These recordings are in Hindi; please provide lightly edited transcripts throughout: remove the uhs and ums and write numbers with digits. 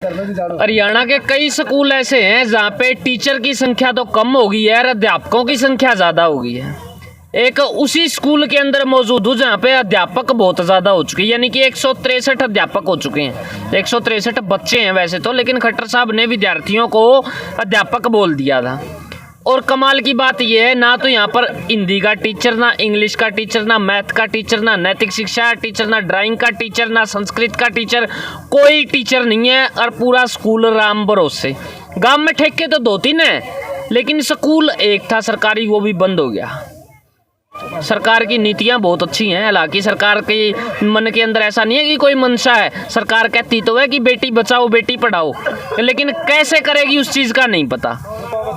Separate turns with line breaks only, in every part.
हरियाणा के कई स्कूल ऐसे हैं जहाँ पे टीचर की संख्या तो कम हो गई है और अध्यापकों की संख्या ज़्यादा हो गई है। एक उसी स्कूल के अंदर मौजूद हूँ जहाँ पे अध्यापक बहुत ज़्यादा हो चुके हैं, यानी कि 163 अध्यापक हो चुके हैं। 163 बच्चे हैं वैसे तो, लेकिन खट्टर साहब ने विद्यार्थियों को अध्यापक बोल दिया था। और कमाल की बात यह है, ना तो यहाँ पर हिंदी का टीचर, ना इंग्लिश का टीचर, ना मैथ का टीचर, ना नैतिक शिक्षा का टीचर, ना ड्राइंग का टीचर, ना संस्कृत का टीचर, कोई टीचर नहीं है। और पूरा स्कूल राम भरोसे। गांव में ठेके तो 2-3 है, लेकिन स्कूल एक था सरकारी, वो भी बंद हो गया। सरकार की नीतियां बहुत अच्छी हैं, हालांकि सरकार के मन के अंदर ऐसा नहीं है कि कोई मंशा है। सरकार कहती तो है कि बेटी बचाओ बेटी पढ़ाओ, लेकिन कैसे करेगी उस चीज़ का नहीं पता।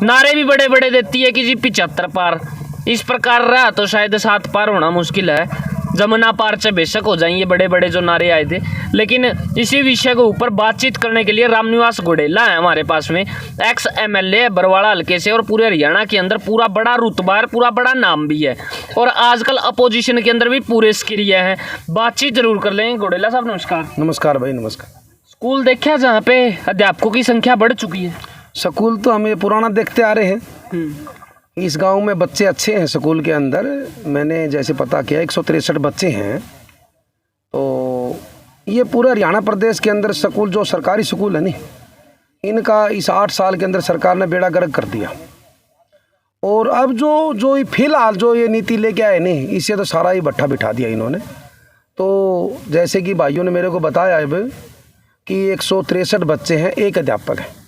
नारे भी बड़े बड़े देती है कि जी 75 पार, इस प्रकार रहा तो शायद 7 पार होना मुश्किल है। जमुना पार से बेशक हो जाएंगे बड़े बड़े जो नारे आए थे। लेकिन इसी विषय के ऊपर बातचीत करने के लिए रामनिवास गुडेला है हमारे पास में, एक्स MLA बरवाड़ा हल्के से, और पूरे हरियाणा के अंदर पूरा बड़ा रुतबा है, पूरा बड़ा नाम भी है, और आजकल अपोजिशन के अंदर भी पूरे सक्रिय हैं। बातचीत जरूर कर लेंगे। गुडेला साहब नमस्कार।
नमस्कार भाई, नमस्कार।
स्कूल देखा जहाँ पे अध्यापकों की संख्या बढ़ चुकी है।
स्कूल तो हम ये पुराना देखते आ रहे हैं। इस गांव में बच्चे अच्छे हैं। स्कूल के अंदर मैंने जैसे पता किया 163 बच्चे हैं। तो ये पूरे हरियाणा प्रदेश के अंदर स्कूल, जो सरकारी स्कूल है नहीं, इनका इस 8 साल के अंदर सरकार ने बेड़ा गर्क कर दिया। और अब जो फिलहाल जो ये नीति लेके आए नहीं, इससे तो सारा ही भट्ठा बिठा दिया इन्होंने। तो जैसे कि भाइयों ने मेरे को बताया अब कि 163 बच्चे हैं, एक अध्यापक है।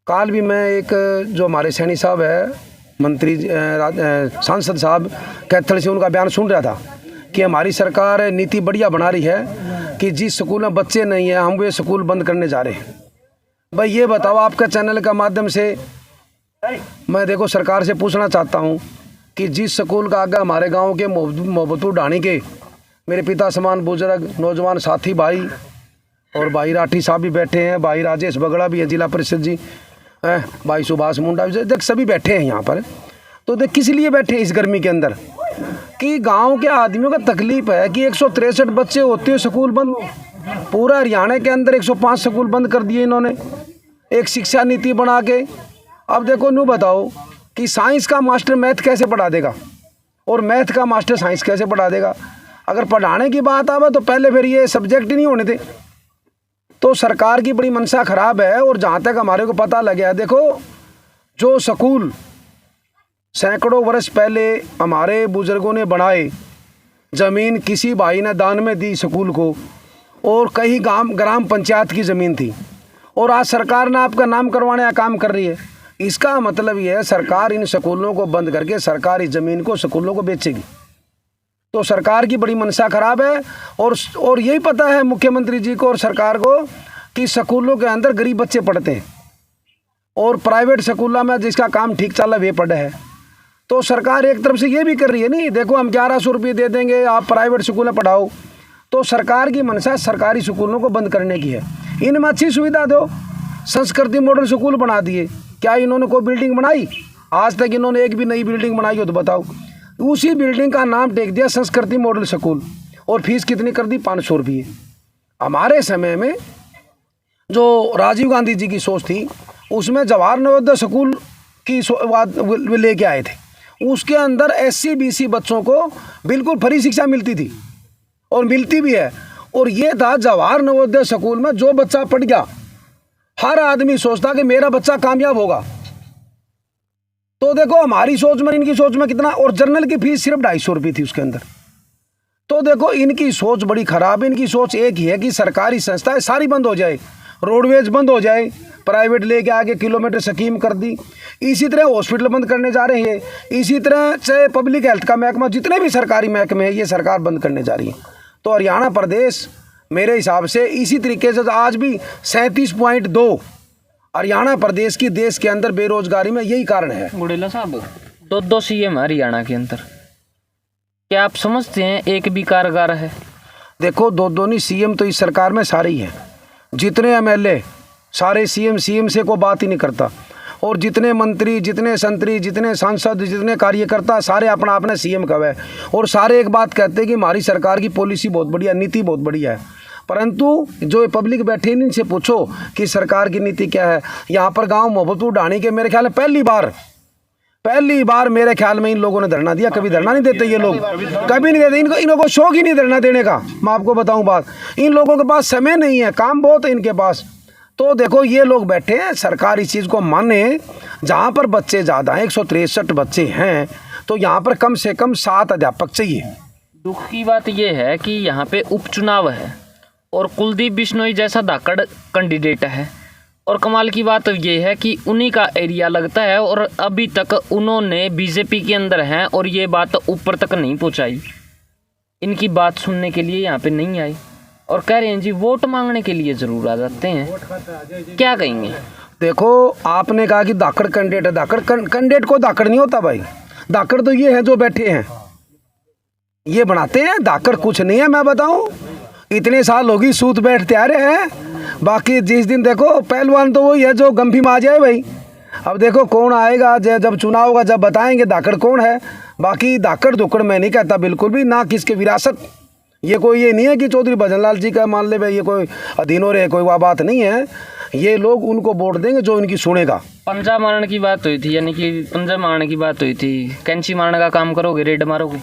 काल भी मैं एक जो हमारे सैनी साहब है, मंत्री सांसद साहब कैथल से, उनका बयान सुन रहा था कि हमारी सरकार नीति बढ़िया बना रही है कि जिस स्कूल में बच्चे नहीं हैं हम वे स्कूल बंद करने जा रहे हैं। भाई ये बताओ, आपका चैनल का माध्यम से मैं देखो सरकार से पूछना चाहता हूँ कि जिस स्कूल का आगे हमारे गांव के मोहब्बतपुर ढाणी के मेरे पिता समान बुजुर्ग नौजवान साथी भाई, और भाई राठी साहब भी बैठे हैं, भाई राजेश बगड़ा भी है जिला परिषद जी, भाई सुभाष मुंडा भी, देख सभी बैठे हैं यहाँ पर। तो देख किस लिए बैठे हैं इस गर्मी के अंदर, कि गांव के आदमियों का तकलीफ है कि 163 बच्चे होते हैं स्कूल बंद। पूरा हरियाणा के अंदर 105 स्कूल बंद कर दिए इन्होंने, एक शिक्षा नीति बना के। अब देखो नू बताओ कि साइंस का मास्टर मैथ कैसे पढ़ा देगा, और मैथ का मास्टर साइंस कैसे पढ़ा देगा। अगर पढ़ाने की बात आवे तो पहले फिर ये सब्जेक्ट ही नहीं होने थे। तो सरकार की बड़ी मंशा खराब है। और जहाँ तक हमारे को पता लगा, देखो जो स्कूल सैकड़ों वर्ष पहले हमारे बुजुर्गों ने बनाए, ज़मीन किसी भाई ने दान में दी स्कूल को, और कहीं ग्राम पंचायत की ज़मीन थी, और आज सरकार ने आपका नाम करवाने का काम कर रही है। इसका मतलब ये है सरकार इन स्कूलों को बंद करके सरकारी ज़मीन को स्कूलों को बेचेगी। तो सरकार की बड़ी मंशा खराब है। और यही पता है मुख्यमंत्री जी को और सरकार को कि स्कूलों के अंदर गरीब बच्चे पढ़ते हैं, और प्राइवेट स्कूलों में जिसका काम ठीक चल रहा है वे पढ़े है। तो सरकार एक तरफ से ये भी कर रही है, नहीं देखो हम 1100 रुपये दे देंगे, आप प्राइवेट स्कूल में पढ़ाओ। तो सरकार की मंशा सरकारी स्कूलों को बंद करने की है। इनमें अच्छी सुविधा दो। संस्कृति मॉडल स्कूल बना दिए, क्या इन्होंने कोई बिल्डिंग बनाई? आज तक इन्होंने एक भी नई बिल्डिंग बनाई हो तो बताओ। उसी बिल्डिंग का नाम टेक दिया संस्कृति मॉडल स्कूल, और फीस कितनी कर दी? 500 रुपये। हमारे समय में जो राजीव गांधी जी की सोच थी, उसमें जवाहर नवोदय स्कूल की लेके आए थे। उसके अंदर SC BC बच्चों को बिल्कुल फ्री शिक्षा मिलती थी, और मिलती भी है। और ये था जवाहर नवोदय स्कूल में जो बच्चा पढ़ गया, हर आदमी सोचता कि मेरा बच्चा कामयाब होगा। तो देखो हमारी सोच में इनकी सोच में कितना, और जर्नल की फीस सिर्फ 250 रुपये थी उसके अंदर। तो देखो इनकी सोच बड़ी खराब है। इनकी सोच एक ही है कि सरकारी संस्थाएं सारी बंद हो जाए, रोडवेज बंद हो जाए, प्राइवेट लेके आगे किलोमीटर स्कीम कर दी। इसी तरह हॉस्पिटल बंद करने जा रहे हैं। इसी तरह से पब्लिक हेल्थ का महकमा, जितने भी सरकारी महकमे हैं, ये सरकार बंद करने जा रही है। तो हरियाणा प्रदेश मेरे हिसाब से इसी तरीके से आज भी 37.2 हरियाणा प्रदेश की देश के अंदर बेरोजगारी में यही कारण है।
गुडेला साहब, 2 CM हरियाणा के अंदर, क्या आप समझते हैं एक भी कारगर है?
देखो 2 नहीं, CM तो इस सरकार में सारे ही हैं। जितने MLA सारे CM से कोई बात ही नहीं करता, और जितने मंत्री, जितने संतरी, जितने सांसद, जितने कार्यकर्ता, सारे अपना अपने CM कवे, और सारे एक बात कहते हैं कि हमारी सरकार की पॉलिसी बहुत बढ़िया, नीति बहुत बढ़िया है। परंतु जो ये पब्लिक बैठी है इनसे पूछो कि सरकार की नीति क्या है। यहाँ पर गांव मोहब्बतपुर ढाणी के मेरे ख्याल में पहली बार मेरे ख्याल में इन लोगों ने धरना दिया। कभी धरना नहीं देते ये लोग, कभी नहीं देते। इनको को शौक ही नहीं धरना देने का। मैं आपको बताऊं बात, इन लोगों के पास समय नहीं है, काम बहुत है इनके पास। तो देखो ये लोग बैठे हैं, सरकार इस चीज़ को माने। जहाँ पर बच्चे ज़्यादा हैं, 163 बच्चे हैं, तो यहाँ पर कम से कम 7 अध्यापक चाहिए।
दुख की बात यह है कि यहाँ पे उपचुनाव है और कुलदीप बिश्नोई जैसा धाकड़ कैंडिडेट है, और कमाल की बात ये है कि उन्हीं का एरिया लगता है और अभी तक उन्होंने बीजेपी के अंदर हैं और ये बात ऊपर तक नहीं पहुंचाई। इनकी बात सुनने के लिए यहाँ पे नहीं आई और कह रहे हैं जी वोट मांगने के लिए ज़रूर आ जाते हैं। क्या कहेंगे?
देखो आपने कहा कि धाकड़ कैंडिडेट है, धाकड़ कैंडिडेट को धाकड़ नहीं होता भाई। धाकड़ तो ये है जो बैठे हैं, ये बनाते हैं। धाकड़ कुछ नहीं है, मैं बताऊं, इतने साल होगी सूत बैठते आ रहे हैं। बाकी जिस दिन देखो पहलवान तो वही है जो गंभीर में आ जाए भाई। अब देखो कौन आएगा, जब चुनाव होगा जब बताएंगे धाकड़ कौन है। बाकी धाकड़ धुकड़ मैं नहीं कहता बिल्कुल भी, ना किसके विरासत। ये कोई ये नहीं है कि चौधरी भजनलाल जी का मान ले भाई ये कोई अधीन हो रहे, कोई वह बात नहीं है। ये लोग उनको वोट देंगे जो इनकी सुनेगा।
पंजा मारने की बात हुई थी, यानी कि पंजा मारने की बात हुई थी, कैंची मारने का काम करोगे, रेड मारोगे?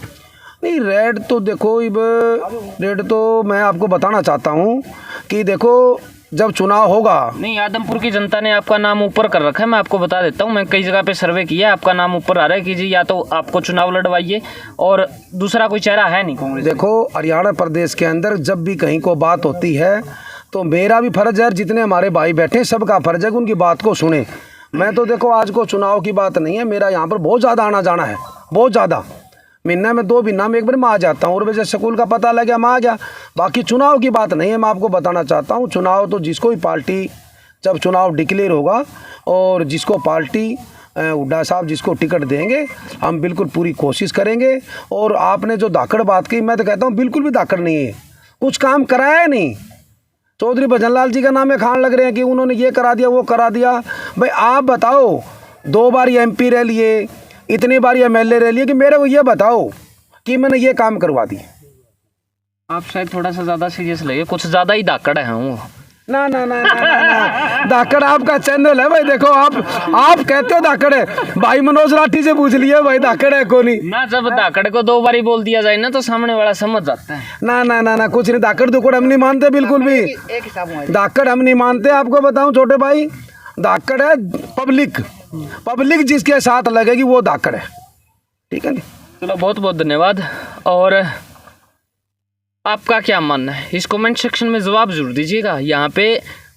नहीं रेड तो देखो, रेड तो मैं आपको बताना चाहता हूँ कि देखो जब चुनाव होगा।
नहीं, आदमपुर की जनता ने आपका नाम ऊपर कर रखा है, मैं आपको बता देता हूँ। मैं कई जगह पे सर्वे किया, आपका नाम ऊपर आ रहा है कि जी या तो आपको चुनाव लड़वाइए, और दूसरा कोई चेहरा है नहीं कांग्रेस।
देखो हरियाणा प्रदेश के अंदर जब भी कहीं को बात होती है तो मेरा भी फर्ज है, जितने हमारे भाई बैठे सबका फर्ज है कि उनकी बात को सुने। मैं तो देखो आज को चुनाव की बात नहीं है, मेरा यहाँ पर बहुत ज़्यादा आना जाना है, बहुत ज़्यादा। महीना में 2 महीना में एक बार मैं आ जाता हूँ, और वजह स्कूल का पता लग गया मैं आ गया। बाकी चुनाव की बात नहीं है, मैं आपको बताना चाहता हूँ। चुनाव तो जिसको भी पार्टी, जब चुनाव डिक्लेयर होगा और जिसको पार्टी हुड्डा साहब जिसको टिकट देंगे, हम बिल्कुल पूरी कोशिश करेंगे। और आपने जो धाकड़ बात की, मैं तो कहता हूँ बिल्कुल भी धाकड़ नहीं है, कुछ काम कराया है नहीं। चौधरी भजनलाल जी का नाम है, खान लग रहे हैं कि उन्होंने ये करा दिया वो करा दिया। भाई आप बताओ, 2 बार ये MP रह लिए, इतनी बार ये MLA रह लिए, कि मेरे को ये बताओ कि मैंने ये काम करवा दी।
आप शायद थोड़ा सा ज़्यादा सीरियस लगे, कुछ ज़्यादा ही धाकड़ है वो।
ना ना ना ना ना धाकड़ आपका चैनल है भाई। देखो आप कहते हो धाकड़ है, भाई मनोज राठी से पूछ लिए भाई धाकड़ है कौन ही
ना। जब धाकड़ को 2 बार ही बोल दिया जाए ना तो सामने वाला समझ जाता है।
ना ना ना ना कुछ नहीं, धाकड़ धुकड़ हम नहीं मानते बिल्कुल भी। धाकड़ हम नहीं मानते, आपको बताऊं छोटे भाई, धाकड़ है पब्लिक जिसके साथ लगेगी वो धाकड़ है। ठीक है नी?
चलो बहुत बहुत धन्यवाद। और आपका क्या मानना है इस कमेंट सेक्शन में जवाब जरूर दीजिएगा। यहाँ पे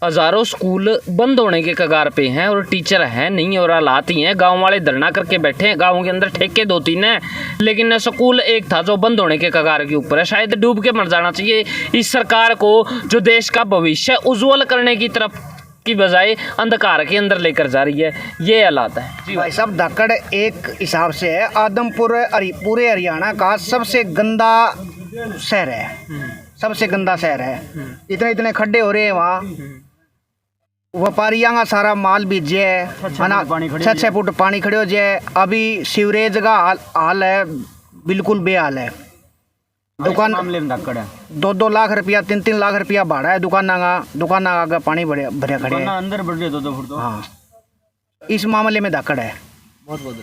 हज़ारों स्कूल बंद होने के कगार पे हैं और टीचर हैं नहीं, और हालात ही हैं। गांव वाले धरना करके बैठे हैं, गांव के अंदर ठेके 2-3 हैं, लेकिन स्कूल एक था जो बंद होने के कगार के ऊपर है। शायद डूब के मर जाना चाहिए इस सरकार को, जो देश का भविष्य उज्जवल करने की तरफ की बजाय अंधकार के अंदर लेकर जा रही है। ये हालात है
भाई साहब। धाकड़ एक हिसाब से है आदमपुर पूरे हरियाणा का सबसे गंदा शहर है, सबसे गंदा शहर है। इतने खड्डे हो रहे हैं वहाँ, व्यापारियों का सारा माल बीजे है, 6-6 फुट पानी खड़े हो जाए। अभी सीवरेज का हाल है बिल्कुल बेहाल है। दुकान 2-2 लाख रुपया 3-3 लाख रुपया भाड़ा है दुकान का आगे पानी भरे खड़े हैं अंदर। हाँ, इस मामले में धाकड़ है।
बहुत बहुत